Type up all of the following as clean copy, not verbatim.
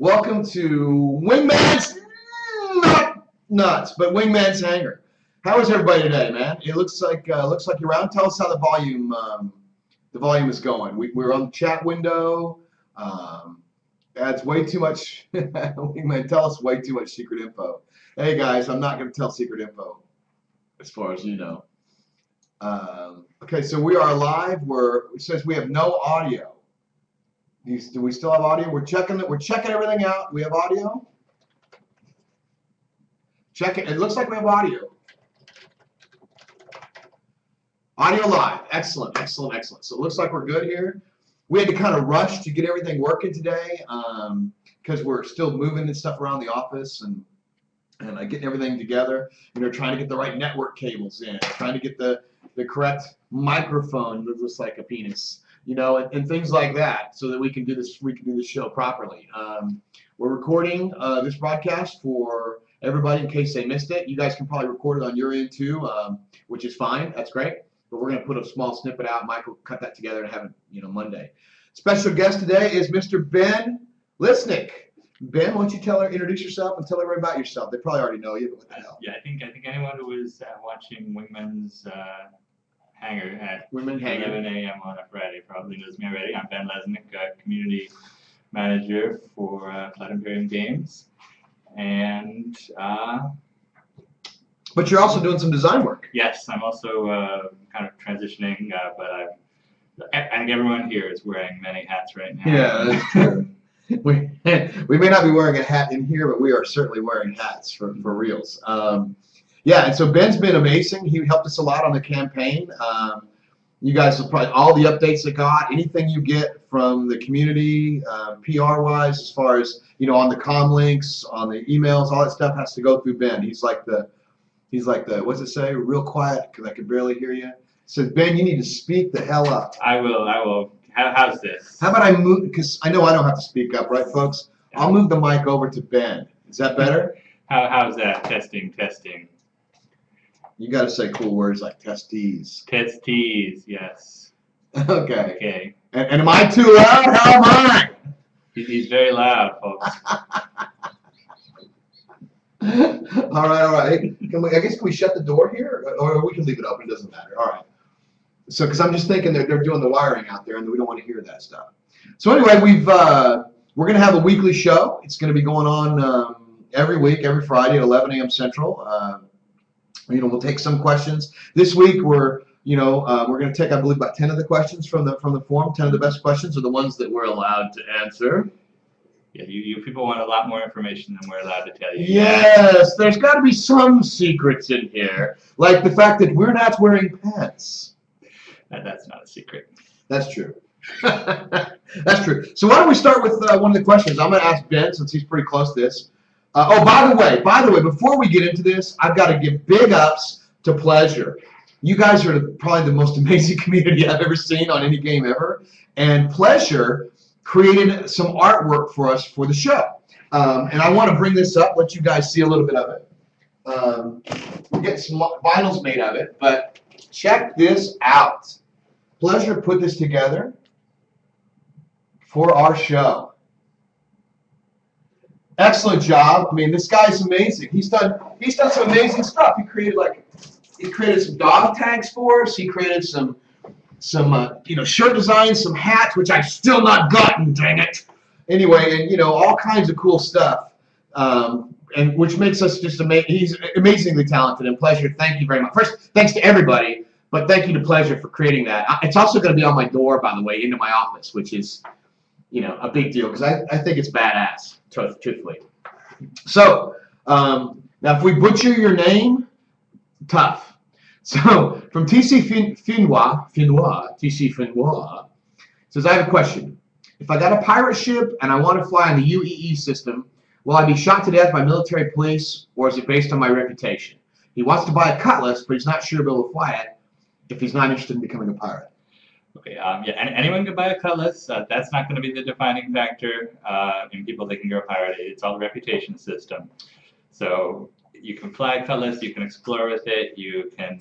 Welcome to Wingman's not nuts, but Wingman's Hangar. How is everybody today, man? It looks like you're around. Tell us how the volume is going. We're on the chat window. That's way too much. Wingman, tell us way too much secret info. Hey guys, I'm not going to tell secret info, as far as you know. Okay, so we are live. It says we have no audio. Do we still have audio? We're checking everything out. We have audio. Check it. It looks like we have audio. Audio live. Excellent, excellent, excellent. So it looks like we're good here. We had to kind of rush to get everything working today because we're still moving and stuff around the office and getting everything together. Trying to get the right network cables in, trying to get the correct microphone that looks like a penis. And things like that, so that we can do this show properly. We're recording this broadcast for everybody in case they missed it. You guys can probably record it on your end too, which is fine. That's great. But we're going to put a small snippet out. Mike will cut that together and have it, Monday. Special guest today is Mr. Ben Lesnick. Ben, why don't you introduce yourself and tell everybody about yourself? They probably already know you, but what the hell? Yeah, I think anyone who was watching Wingman's Hangar at Wingman Hangar. 11 a.m. on a Friday probably knows me already. I'm Ben Lesnick, community manager for Flood Imperium Games, and but you're also doing some design work. yes, I'm also kind of transitioning, but I think everyone here is wearing many hats right now. Yeah, that's true. we may not be wearing a hat in here, but we are certainly wearing hats for reals. Yeah, and so Ben's been amazing. He helped us a lot on the campaign. You guys will probably, all the updates that got, anything you get from the community, PR-wise, as far as, on the comm links, on the emails, all that stuff has to go through Ben. He's like the, what's it say? Real quiet, because I can barely hear you. So Ben, you need to speak the hell up. I will. How's this? How about I move, because I know I don't have to speak up, right, folks? I'll move the mic over to Ben. Is that better? How's that? Testing. You got to say cool words like testes. Testes, yes. Okay. Okay. And am I too loud? How am I? He's very loud, folks. All right. I guess can we shut the door here, or we can leave it open? It doesn't matter. All right. So, because I'm just thinking that they're doing the wiring out there, and we don't want to hear that stuff. So anyway, we're going to have a weekly show. It's going to be going on every week, every Friday at 11 a.m. Central. We'll take some questions. This week we're going to take, I believe, about 10 of the questions from the forum. 10 of the best questions are the ones that we're allowed to answer. Yeah, you people want a lot more information than we're allowed to tell you. Yes, there's got to be some secrets in here, like the fact that we're not wearing pants. That's not a secret. That's true. That's true. So why don't we start with one of the questions? I'm going to ask Ben, since he's pretty close to this. By the way, before we get into this, I've got to give big ups to Pleasure. You guys are probably the most amazing community I've ever seen on any game ever. And Pleasure created some artwork for us for the show. And I want to bring this up, let you guys see a little bit of it. We're getting some vinyls made of it, but check this out. Pleasure put this together for our show. Excellent job. I mean, this guy's amazing. He's done some amazing stuff. He created some dog tags for us. He created some shirt designs, some hats, which I've still not gotten, dang it. Anyway, and all kinds of cool stuff. And which makes us just amazing. He's amazingly talented. And Pleasure, thank you very much. First, thanks to everybody, but thank you to Pleasure for creating that. It's also going to be on my door, by the way, into my office, which is a big deal because I think it's badass. Truthfully. So, now if we butcher your name, tough. So, from TC Finnois, says, I have a question. If I got a pirate ship and I want to fly on the UEE system, will I be shot to death by military police, or is it based on my reputation? He wants to buy a Cutlass, but he's not sure he'll be able to fly it if he's not interested in becoming a pirate. Okay, yeah, anyone can buy a Cutlass. That's not going to be the defining factor in people that can go pirate. It's all the reputation system. So you can fly a Cutlass, you can explore with it, you can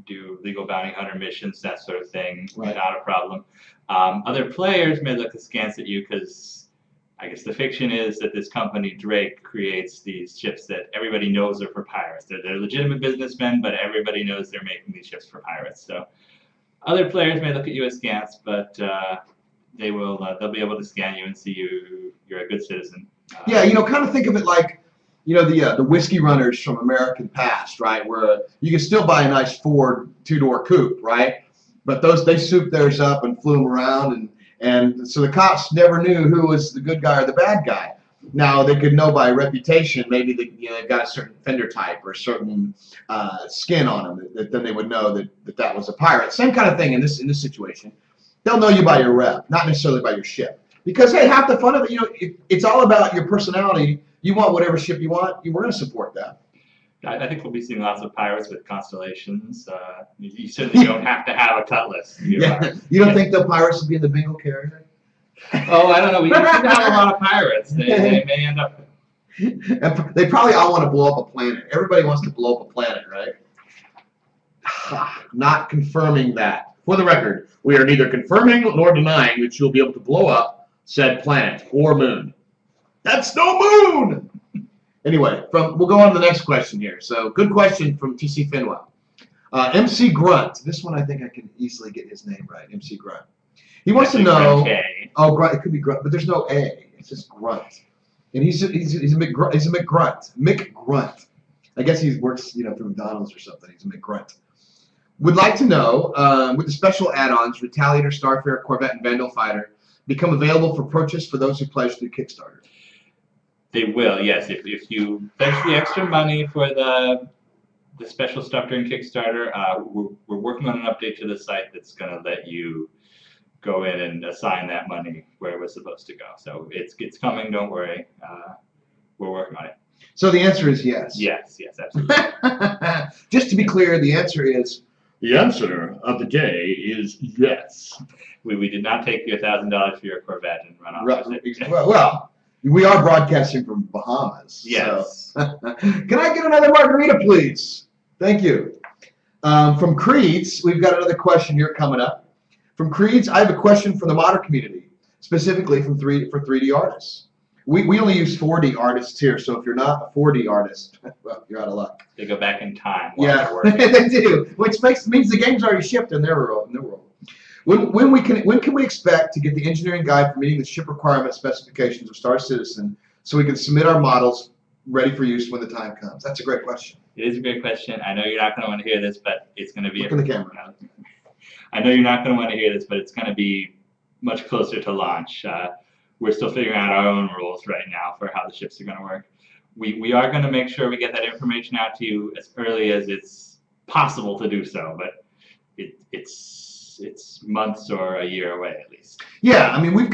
do legal bounty hunter missions, that sort of thing, right. Not a problem. Other players may look askance at you because I guess the fiction is that this company, Drake, creates these ships that everybody knows are for pirates. They're legitimate businessmen, but everybody knows they're making these ships for pirates. So other players may look at you askance, but they'll be able to scan you and see you're a good citizen. Yeah, kind of think of it like, the whiskey runners from American past, right? Where you can still buy a nice Ford two-door coupe, right? But they souped theirs up and flew them around, and so the cops never knew who was the good guy or the bad guy. Now they could know by reputation, maybe they've got a certain fender type or a certain skin on them, that then they would know that was a pirate. Same kind of thing in this situation. They'll know you by your rep, not necessarily by your ship. Because hey, half the fun of it, it's all about your personality. You want whatever ship you want, we're going to support that. I think we'll be seeing lots of pirates with constellations. You certainly don't have to have a cutlass. You don't think the pirates will be in the bingo carrier? Oh, I don't know. We seem to have a lot of pirates. They may end up. And they probably all want to blow up a planet. Everybody wants to blow up a planet, right? Not confirming that. For the record, we are neither confirming nor denying that you'll be able to blow up said planet or moon. That's no moon! Anyway, we'll go on to the next question here. So, good question from TC Finwell. MC Grunt. This one I think I can easily get his name right. MC Grunt. He wants to know. Oh, Grunt. It could be Grunt, but there's no A. It's just Grunt. And he's a McGrunt. Mick Grunt. I guess he works, for McDonald's or something. He's a McGrunt. Would like to know, with the special add-ons, Retaliator, Starfarer, Corvette, and Vandal Fighter become available for purchase for those who pledge through Kickstarter? They will, yes. If you pledge the extra money for the special stuff during Kickstarter, we're working on an update to the site that's going to let you go in and assign that money where it was supposed to go. So it's coming. Don't worry. We're working on it. So the answer is yes. Yes, absolutely. Just to be clear, the answer is. The answer of the day is yes. We did not take your $1,000 for your Corvette and run off with it. Well, we are broadcasting from Bahamas. Yes. So. Can I get another margarita, please? Thank you. From Creeds, we've got another question here coming up. From Creeds, I have a question from the modder community, specifically for 3D artists. We only use 4D artists here, so if you're not a 4D artist, well, you're out of luck. They go back in time. Yeah, they do, which means the game's already shipped in their world. When can we expect to get the engineering guide for meeting the ship requirement specifications of Star Citizen so we can submit our models ready for use when the time comes? That's a great question. It is a great question. I know you're not going to want to hear this, but it's going to be. Look in the camera. I know you're not going to want to hear this, but it's going to be much closer to launch. We're still figuring out our own rules right now for how the ships are going to work. We are going to make sure we get that information out to you as early as it's possible to do so, but it's months or a year away at least. Yeah, I mean, we're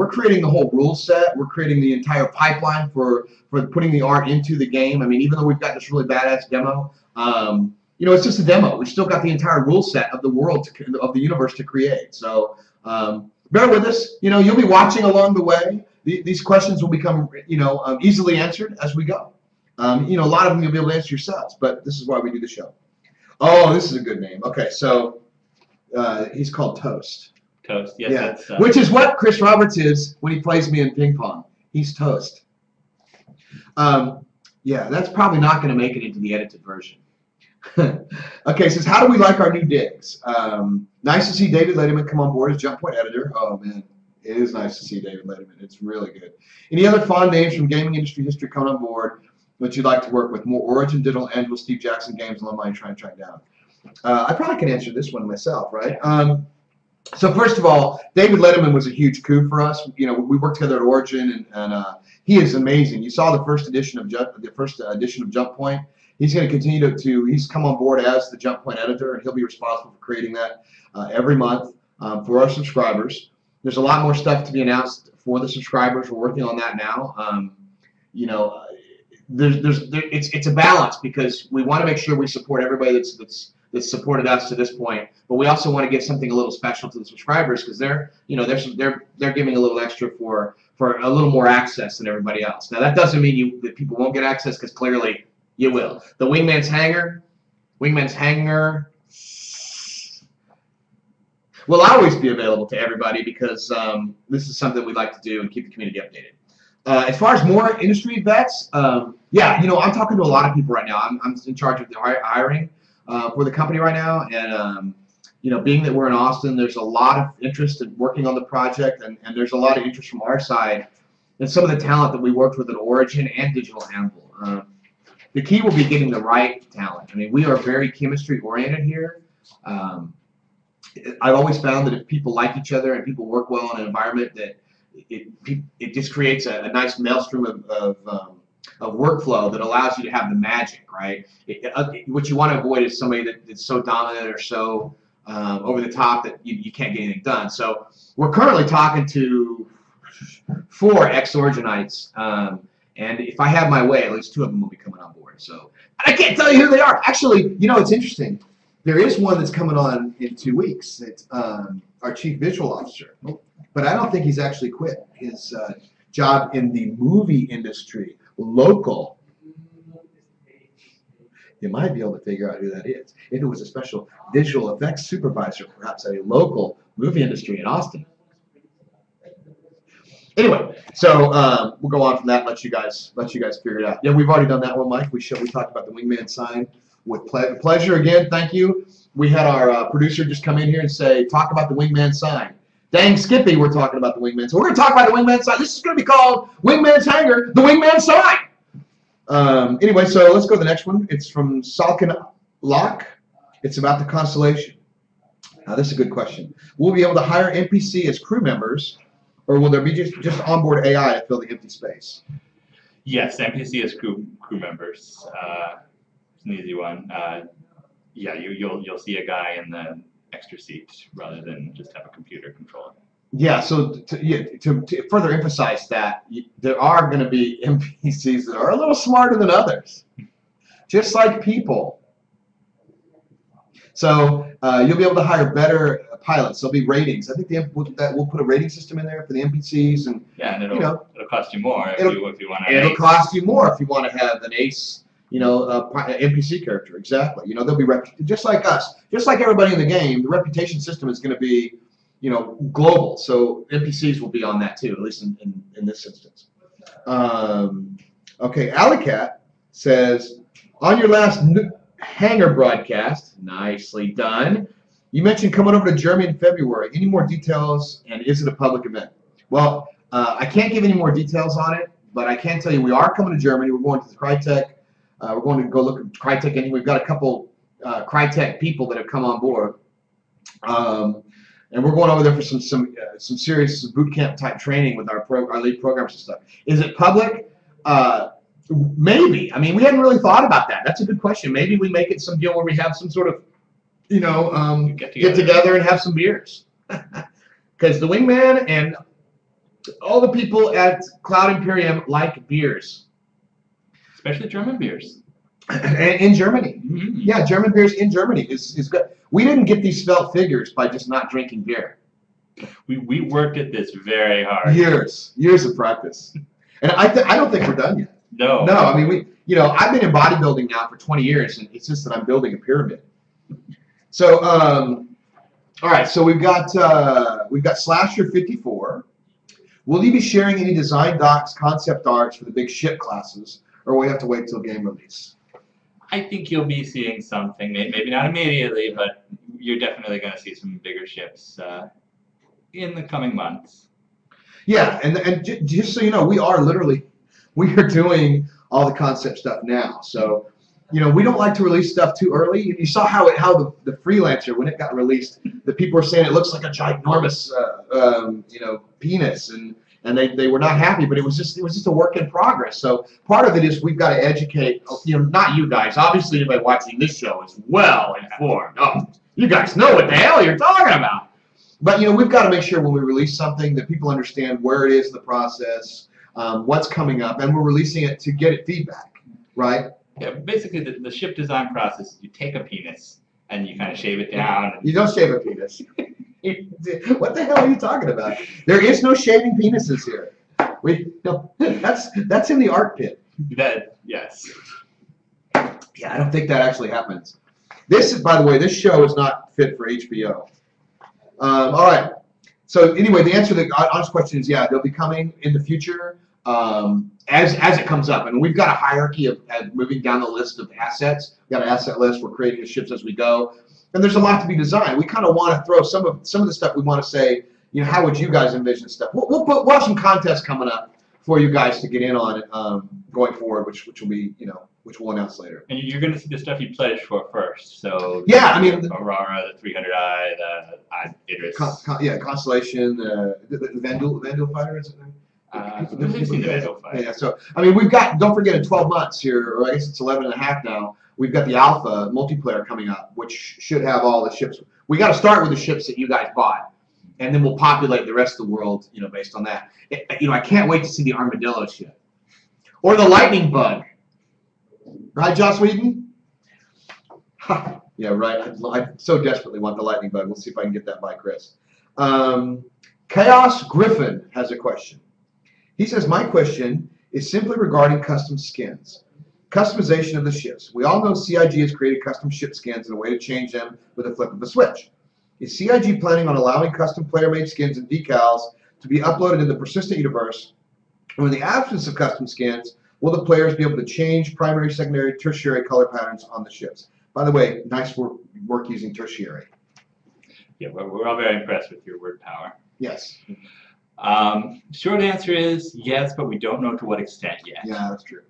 creating the whole rule set. We're creating the entire pipeline for putting the art into the game. I mean, even though we've got this really badass demo, it's just a demo. We've still got the entire rule set of the world, of the universe to create. So bear with us. You'll be watching along the way. These questions will become, easily answered as we go. A lot of them you'll be able to answer yourselves, but this is why we do the show. Oh, this is a good name. Okay, so he's called Toast. Toast, yes. Yeah, That's, which is what Chris Roberts is when he plays me in ping pong. He's Toast. Yeah, that's probably not going to make it into the edited version. Okay, says, how do we like our new digs? Nice to see David Letterman come on board as Jump Point editor. Oh, man, it is nice to see David Letterman. It's really good. Any other fond names from gaming industry history coming on board that you'd like to work with? More Origin, Digital, Angelo, Steve Jackson games alumni you try and track down. I probably can answer this one myself, right? So first of all, David Letterman was a huge coup for us. We worked together at Origin, and he is amazing. You saw the first edition of Jump Point. He's going to continue he's come on board as the Jump Point editor, and he'll be responsible for creating that every month for our subscribers. There's a lot more stuff to be announced for the subscribers. We're working on that now. It's a balance because we want to make sure we support everybody that's supported us to this point, but we also want to give something a little special to the subscribers because they're giving a little extra for a little more access than everybody else. Now that doesn't mean that people won't get access, because clearly you will. The Wingman's Hangar. We'll always be available to everybody because this is something we like to do and keep the community updated. As far as more industry vets, yeah, I'm talking to a lot of people right now. I'm in charge of the hiring for the company right now, and being that we're in Austin, there's a lot of interest in working on the project, and there's a lot of interest from our side and some of the talent that we worked with at Origin and Digital Anvil. The key will be getting the right talent. I mean, we are very chemistry oriented here. I've always found that if people like each other and people work well in an environment, that it just creates a nice maelstrom of workflow that allows you to have the magic, right? What you want to avoid is somebody that's so dominant or so over the top that you can't get anything done. So we're currently talking to 4 ex-Originites, and if I have my way, at least 2 of them will be coming on board. So I can't tell you who they are. Actually, it's interesting. There is one that's coming on in 2 weeks. It's our chief visual officer, but I don't think he's actually quit his job in the movie industry, local. You might be able to figure out who that is. If it was a special visual effects supervisor, perhaps at a local movie industry in Austin. Anyway, so we'll go on from that. Let you guys figure it out. Yeah, we've already done that one, Mike. We talked about the Wingman sign with pleasure again. Thank you. We had our producer just come in here and say, talk about the Wingman sign. Dang, Skippy, we're talking about the Wingman. So we're going to talk about the Wingman sign. This is going to be called Wingman's Hangar, the Wingman sign. Anyway, so let's go to the next one. It's from Salkin Locke. It's about the Constellation. Now, this is a good question. Will we be able to hire NPC as crew members, or will there be just onboard AI to fill the empty space? Yes, NPC as crew members. It's an easy one. Yeah, you'll see a guy in the extra seat rather than just have a computer control it. Yeah, so to further emphasize that, there are going to be NPCs that are a little smarter than others, just like people. So you'll be able to hire better pilots. There'll be ratings. I think we'll put a rating system in there for the NPCs, and yeah, and it'll cost you more if you want to. It'll cost you more if you want to have an ace, NPC character. Exactly. They'll be just like us, just like everybody in the game. The reputation system is going to be, global. So NPCs will be on that too, at least in this instance. Okay, Alicat says, on your last Hangar broadcast, nicely done, you mentioned coming over to Germany in February. Any more details, and is it a public event? Well, I can't give any more details on it, but I can tell you we are coming to Germany. We're going to the Crytek. We're going to go look at Crytek, and we've got a couple Crytek people that have come on board. And we're going over there for some serious boot camp type training with our lead programmers and stuff. Is it public? Maybe. I mean, we hadn't really thought about that. That's a good question. Maybe we make it some deal where we have some sort of, get together and have some beers. Because the Wingman and all the people at Cloud Imperium like beers. Especially German beers. In Germany. Mm-hmm. Yeah, German beers in Germany is good. We didn't get these felt figures by just not drinking beer. We worked at this very hard. Years of practice. And I don't think we're done yet. No. No, I mean, I've been in bodybuilding now for 20 years, and it's just that I'm building a pyramid. So, all right, so we've got Slasher 54. Will you be sharing any design docs, concept arts for the big ship classes, or will we have to wait till game release? I think you'll be seeing something, maybe not immediately, but you're definitely going to see some bigger ships in the coming months. Yeah, and just so you know, we are doing all the concept stuff now. So, we don't like to release stuff too early. You saw how the Freelancer, when it got released, the people were saying it looks like a ginormous, penis, and they were not happy. But it was just a work in progress. So part of it is we've got to educate. Not you guys. Obviously, anybody watching this show is well informed. Oh, you guys know what the hell you're talking about. But we've got to make sure when we release something that people understand where it is in the process, what's coming up, and we're releasing it to get feedback, right? Yeah, basically the ship design process is you take a penis and you kind of shave it down. You don't shave a penis. What the hell are you talking about? There is no shaving penises here. That's in the art pit. Yes. Yeah, I don't think that actually happens. By the way, this show is not fit for HBO. All right. So anyway, the answer to the honest question is, yeah, they'll be coming in the future as it comes up. And we've got a hierarchy of moving down the list of assets. We've got an asset list. We're creating the ships as we go. And there's a lot to be designed. We kind of want to throw some of the stuff we want to say, you know, how would you guys envision stuff? We'll have some contests coming up for you guys to get in on going forward, which will be, you know, which we'll announce later. And you're going to see the stuff you pledged for first. So yeah, I mean, Aurora, the 300i, the Idris. Yeah, Constellation, the Vandal fighter, is it? I've seen the Vandal fighter. Yeah, so I mean, we've got. Don't forget, in 12 months here, or I guess it's 11 and a half now. We've got the Alpha multiplayer coming up, which should have all the ships. We got to start with the ships that you guys bought, and then we'll populate the rest of the world, you know, based on that. You know, I can't wait to see the Armadillo ship or the Lightning Bug. Right, Joss Whedon? Yeah, right. I so desperately want the Lightning Bug. We'll see if I can get that by Chris. Chaos Griffin has a question. He says, my question is simply regarding custom skins. Customization of the ships. We all know CIG has created custom ship skins and a way to change them with a flip of a switch. Is CIG planning on allowing custom player-made skins and decals to be uploaded in the persistent universe? And in the absence of custom skins, will the players be able to change primary, secondary, tertiary color patterns on the ships? By the way, nice work using tertiary. Yeah, we're all very impressed with your word power. Yes. Short answer is yes, but we don't know to what extent yet. Yeah, that's true.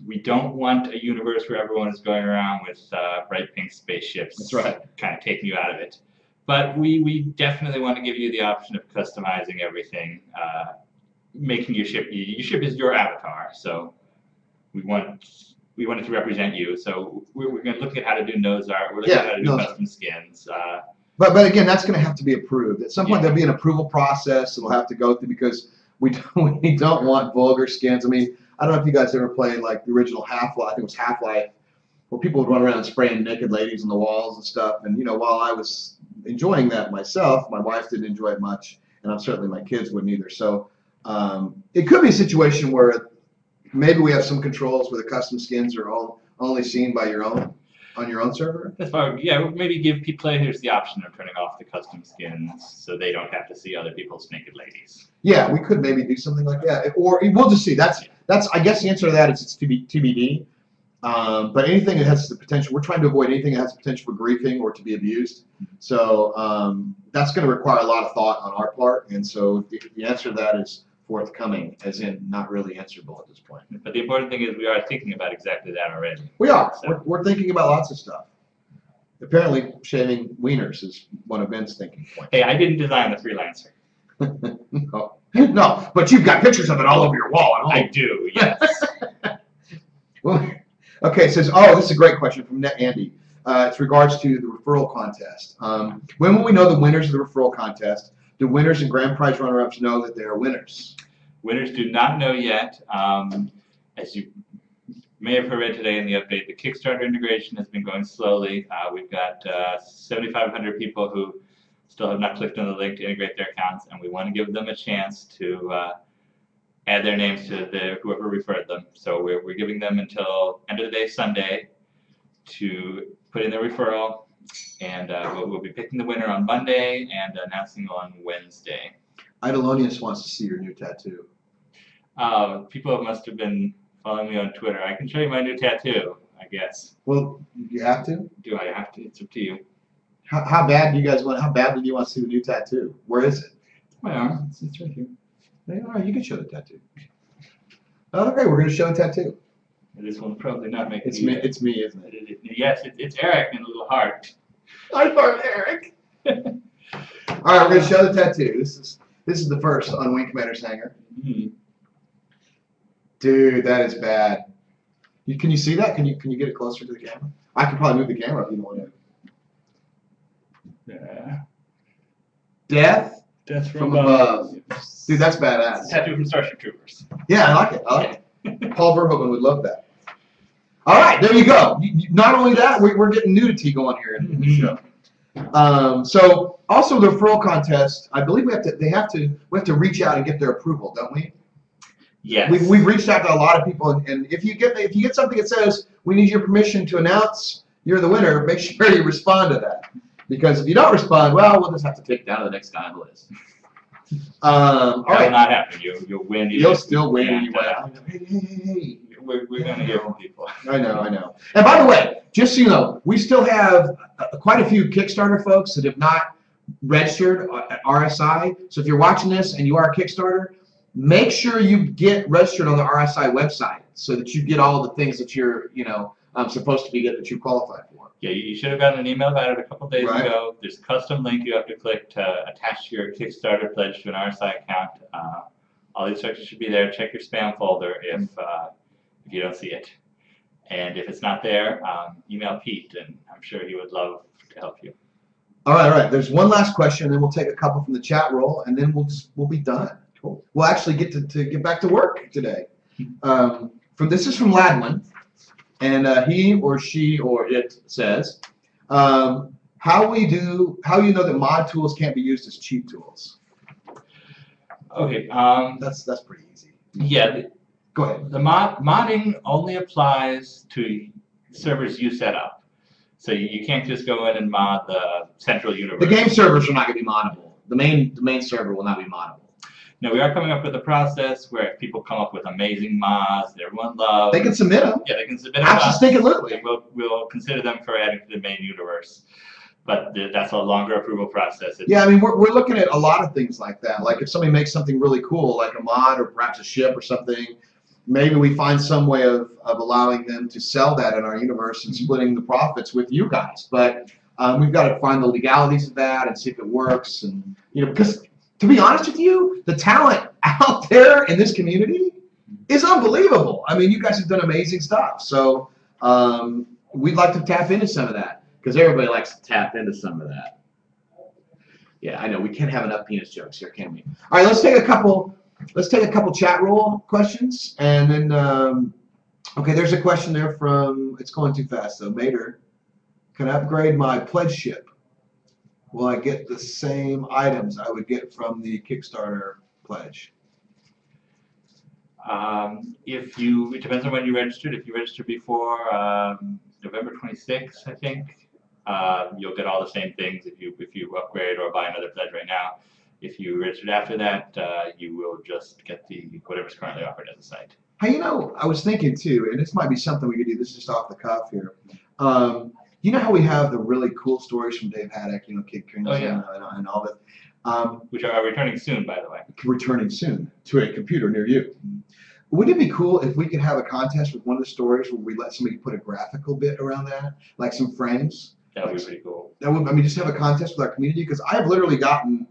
We don't want a universe where everyone is going around with bright pink spaceships. That's right. Kind of taking you out of it. But we definitely want to give you the option of customizing everything, making your ship. Your ship is your avatar, so we want it to represent you. So we're going to look at how to do nose art. We're looking at how to do custom skins. But again, that's going to have to be approved. At some point, there'll be an approval process that we'll have to go through because we don't want vulgar skins. I mean, I don't know if you guys ever played like the original Half-Life. I think it was Half-Life, where people would run around spraying naked ladies on the walls and stuff. And you know, while I was enjoying that myself, my wife didn't enjoy it much, and certainly my kids wouldn't either. So it could be a situation where maybe we have some controls where the custom skins are only seen by on your own server. That's fine. Yeah, maybe give players the option of turning off the custom skins so they don't have to see other people's naked ladies. Yeah, we could maybe do something like that, or we'll just see. That's I guess the answer to that is it's TBD. But anything that has the potential, we're trying to avoid anything that has the potential for griefing or to be abused. So that's going to require a lot of thought on our part, and so the answer to that is forthcoming, as in not really answerable at this point. But the important thing is we are thinking about exactly that already. We are. So. We're thinking about lots of stuff. Apparently, shaving wieners is one of Ben's thinking points. Hey, I didn't design the freelancer. No, but you've got pictures of it all over your wall at home. I do, yes. Well, okay, it says, oh, this is a great question from Net Andy. It's regards to the referral contest. When will we know the winners of the referral contest? Do winners and grand prize runner-ups know that they are winners? Winners do not know yet. As you may have read today in the update, the Kickstarter integration has been going slowly. We've got 7,500 people who still have not clicked on the link to integrate their accounts, and we want to give them a chance to add their names to whoever referred them. So we're giving them until end of the day Sunday to put in their referral, and we'll be picking the winner on Monday and announcing on Wednesday. Idolonius wants to see your new tattoo. People must have been following me on Twitter. I can show you my new tattoo, I guess. Well, you have to? Do I have to? It's up to you. How bad do you guys want? How badly do you want to see the new tattoo? Where is it? My arm. It's right here. All right, you can show the tattoo. Okay, we're going to show a tattoo. This will probably not make it. It's me, isn't it? Yes, it's Eric in a little heart. I thought Eric. All right, we're going to show the tattoo. This is the first on Wing Commander's Hangar. Mm-hmm. Dude, that is bad. Can you see that? Can you get it closer to the camera? I can probably move the camera if you don't want to. Yeah. Death from above. Dude, that's badass. Tattoo from Starship Troopers. Yeah, I like it. Paul Verhoeven would love that. All right, there you go. Not only that, we're getting nudity going here in the show. So also the referral contest, I believe we have to reach out and get their approval, don't we? Yes. We've reached out to a lot of people, and if you get something that says we need your permission to announce you're the winner, make sure you respond to that. Because if you don't respond, well, we'll just have to take it down to the next guy on the list. All That will right. not happen. You'll win. You'll still win. And, You win. Hey. We're going to hear from people. I know. And by the way, just so you know, we still have quite a few Kickstarter folks that have not registered at RSI. So if you're watching this and you are a Kickstarter, make sure you get registered on the RSI website so that you get all the things that you're, supposed to be getting that you qualified for. Yeah, you should have gotten an email about it a couple days Right. ago. There's a custom link you have to click to attach your Kickstarter pledge to an RSI account. All the instructions should be there. Check your spam folder if you don't see it. And if it's not there, email Pete, and I'm sure he would love to help you. All right. There's one last question, and then we'll take a couple from the chat roll, and then we'll be done. Cool. We'll actually get to get back to work today. This is from Ladwin, and he or she or it says, how you know that mod tools can't be used as cheat tools? Okay. That's pretty easy. Yeah. Go ahead. The modding only applies to servers you set up. So you can't just go in and mod the central universe. The game servers are not going to be moddable. The main server will not be moddable. No, we are coming up with a process where if people come up with amazing mods that everyone loves, They can submit them. Yeah, they can submit them. Absolutely. And we'll consider them for adding to the main universe. But that's a longer approval process. Yeah, I mean, we're looking at a lot of things like that. Like if somebody makes something really cool, like a mod or perhaps a ship or something, maybe we find some way of allowing them to sell that in our universe and splitting the profits with you guys. But we've got to find the legalities of that and see if it works. And because to be honest with you, the talent out there in this community is unbelievable. I mean, you guys have done amazing stuff. So we'd like to tap into some of that because everybody likes to tap into some of that. Yeah, I know we can't have enough penis jokes here, can we? All right, let's take a couple chat roll questions, and then okay, there's a question there from, it's going too fast though. Mater, can I upgrade my pledge ship? Will I get the same items I would get from the Kickstarter pledge? It depends on when you registered. If you registered before November 26th, I think, you'll get all the same things if you upgrade or buy another pledge right now. If you registered after that, you will just get whatever's currently offered at the site. Hey, I was thinking too, and this might be something we could do. This is just off the cuff here. You know how we have the really cool stories from Dave Haddock, Kid Kings and all that. Which are returning soon, by the way. Returning soon to a computer near you. Wouldn't it be cool if we could have a contest with one of the stories where we let somebody put a graphical bit around that, like some frames? That would be pretty cool. Just have a contest with our community, because I have literally gotten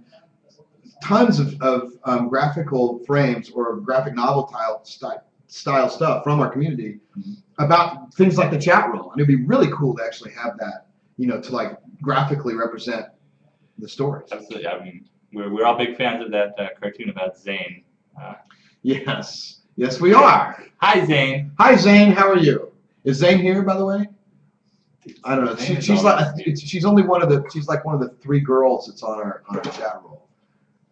tons of graphical frames or graphic novel style stuff from our community about things like the chat roll, and it'd be really cool to actually have that, to like graphically represent the stories. Absolutely. I mean, we're all big fans of that cartoon about Zane. Yes, we are. Hi, Zane. Hi, Zane. How are you? Is Zane here, by the way? I don't know. She's like one of the three girls that's on our chat roll.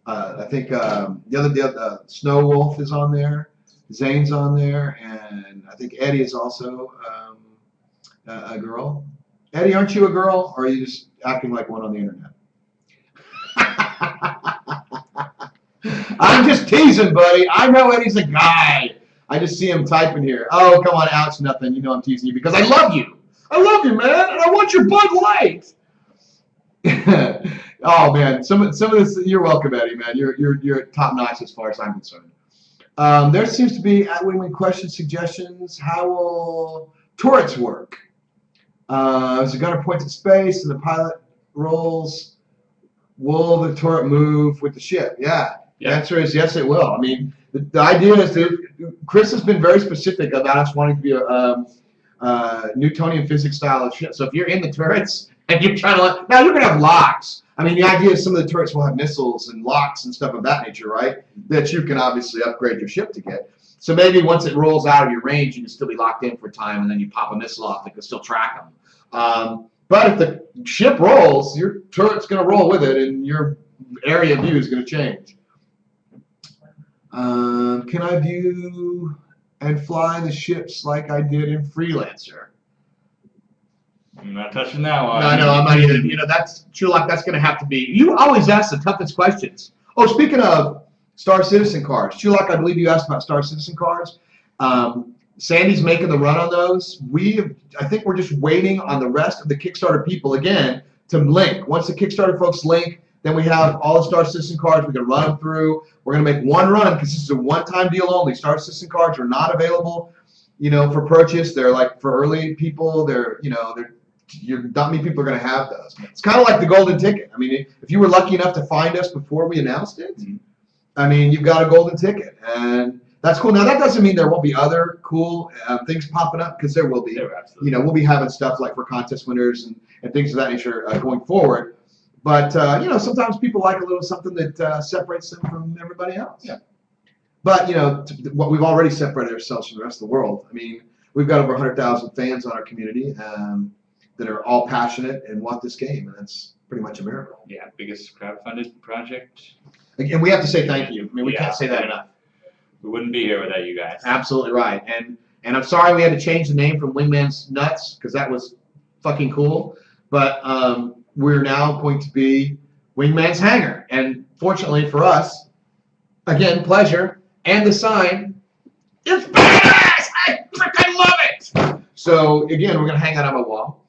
I think the Snow Wolf is on there. Zane's on there, and I think Eddie is also a girl. Eddie, aren't you a girl, or are you just acting like one on the internet? I'm just teasing, buddy. I know Eddie's a guy. I just see him typing here. Oh, come on, ouch, nothing. I'm teasing you because I love you. I love you, man, and I want your Bud Light. Oh man, some of this. You're welcome, Eddie, man. You're top notch as far as I'm concerned. There seems to be at Wingman questions, suggestions. How will turrets work? As the gunner points at space and the pilot rolls, will the turret move with the ship? Yeah. The answer is yes, it will. I mean, the idea is that Chris has been very specific about us wanting to be a Newtonian physics style of ship. So if you're in the turrets and you're trying to, now you're going to have locks. I mean, the idea is some of the turrets will have missiles and locks and stuff of that nature, right? That you can obviously upgrade your ship to get. So maybe once it rolls out of your range, you can still be locked in for a time, and then you pop a missile off that can still track them. But if the ship rolls, your turret's going to roll with it, and your area of view is going to change. Can I view and fly the ships like I did in Freelancer? I'm not touching that one. No, I'm not either. You know, that's Chulak. That's going to have to be. You always ask the toughest questions. Oh, speaking of Star Citizen cards, Chulak, I believe you asked about Star Citizen cards. Sandy's making the run on those. I think we're just waiting on the rest of the Kickstarter people again to link. Once the Kickstarter folks link, then we have all the Star Citizen cards. We can run them through. We're going to make one run because this is a one-time deal only. Star Citizen cards are not available, you know, for purchase. They're like for early people. Not many people are going to have those. It's kind of like the golden ticket. I mean, if you were lucky enough to find us before we announced it, I mean, you've got a golden ticket, and that's cool. Now, that doesn't mean there won't be other cool things popping up, because there will be. You know, we'll be having stuff like for contest winners and things of that nature going forward. But, you know, sometimes people like a little something that separates them from everybody else. Yeah. But, you know, what we've already separated ourselves from the rest of the world. I mean, we've got over 100,000 fans on our community that are all passionate and want this game, and that's pretty much a miracle. Yeah, biggest crowdfunded project. And we have to say thank you. I mean, we can't say that enough. We wouldn't be here without you guys. Absolutely right. And I'm sorry we had to change the name from Wingman's Nuts, because that was fucking cool. But we're now going to be Wingman's Hangar. And fortunately for us, again, pleasure, and the sign, it's badass! I freaking love it! So again, we're going to hang out on my wall.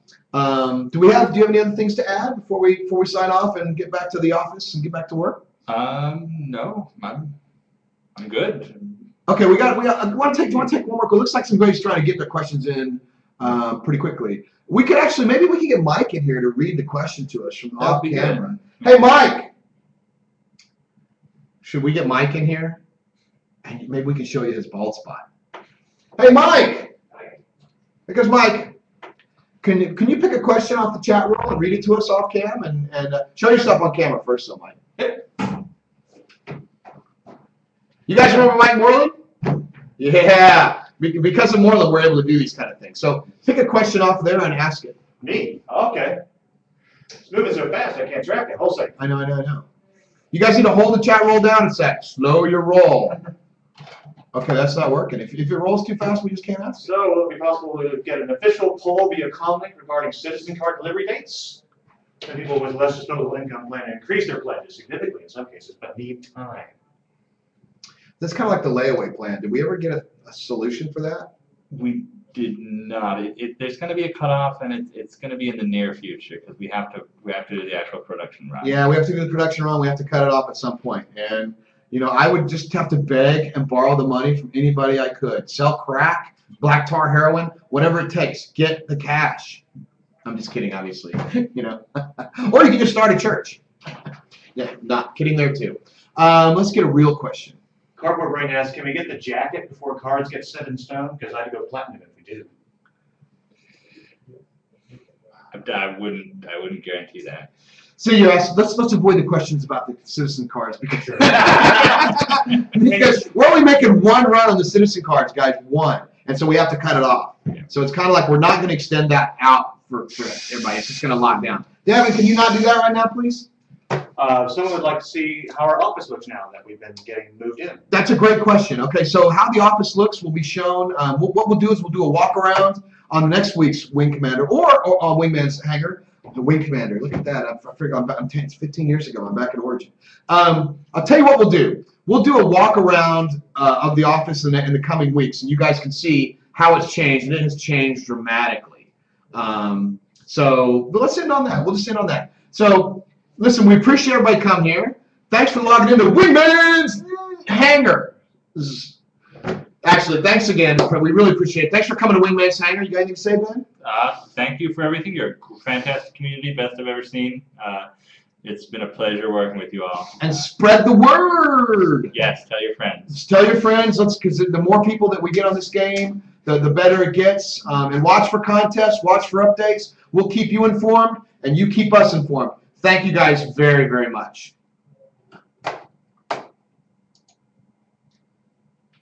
Do you have any other things to add before we sign off and get back to the office and get back to work? No, I'm good. Okay, I want to take one more. It looks like somebody's trying to get their questions in pretty quickly. We could actually, maybe we could get Mike in here to read the question to us from off camera. Hey, Mike! Should we get Mike in here? And maybe we can show you his bald spot. Hey, Mike! Here goes Mike. Can you pick a question off the chat roll and read it to us off cam? And show yourself on camera first, though, Mike. You guys remember Mike Moreland? Yeah. Because of Moreland, we're able to do these kind of things. So pick a question off there and ask it. Me? Okay. It's moving so fast I can't track it. Hold second. I know. You guys need to hold the chat roll down and say, slow your roll. Okay, that's not working. If it rolls too fast, we just can't ask. So will it be possible to get an official poll via comment regarding citizen card delivery dates? Some people with less disposable income plan to increase their pledges significantly in some cases, but need time. That's kind of like the layaway plan. Did we ever get a solution for that? We did not. There's going to be a cutoff, and it's going to be in the near future, because we have to do the actual production run. Yeah, we have to do the production run. We have to cut it off at some point. And you know, I would just have to beg and borrow the money from anybody I could. Sell crack, black tar heroin, whatever it takes. Get the cash. I'm just kidding, obviously. You know, or you can just start a church. Yeah, not kidding there too. Let's get a real question. Cardboard Brain asks, can we get the jacket before cards get set in stone? Because I'd go platinum if we do. I wouldn't guarantee that. So let's avoid the questions about the citizen cards because we're only making one run on the citizen cards, guys. One, and so we have to cut it off. Yeah. So it's kind of like we're not going to extend that out for everybody. It's just going to lock down. Devin, can you not do that right now, please? Someone would like to see how our office looks now that we've been getting moved in. That's a great question. Okay, so how the office looks will be shown. What we'll do is we'll do a walk around on next week's Wing Commander or on Wingman's Hangar. The Wing Commander. Look at that. I figured it's 15 years ago. I'm back in Origin. I'll tell you what we'll do. We'll do a walk around of the office in the coming weeks, and you guys can see how it's changed, and it has changed dramatically. But let's end on that. We'll just end on that. So, listen, we appreciate everybody coming here. Thanks for logging into Wingman's Hangar. Actually, thanks again. We really appreciate it. Thanks for coming to Wingman's Hangar. You got anything to say, Ben? Thank you for everything. You're a fantastic community, best I've ever seen. It's been a pleasure working with you all. And spread the word. Yes, tell your friends. Just tell your friends. Because the more people that we get on this game, the better it gets. And watch for contests. Watch for updates. We'll keep you informed, and you keep us informed. Thank you guys very, very much.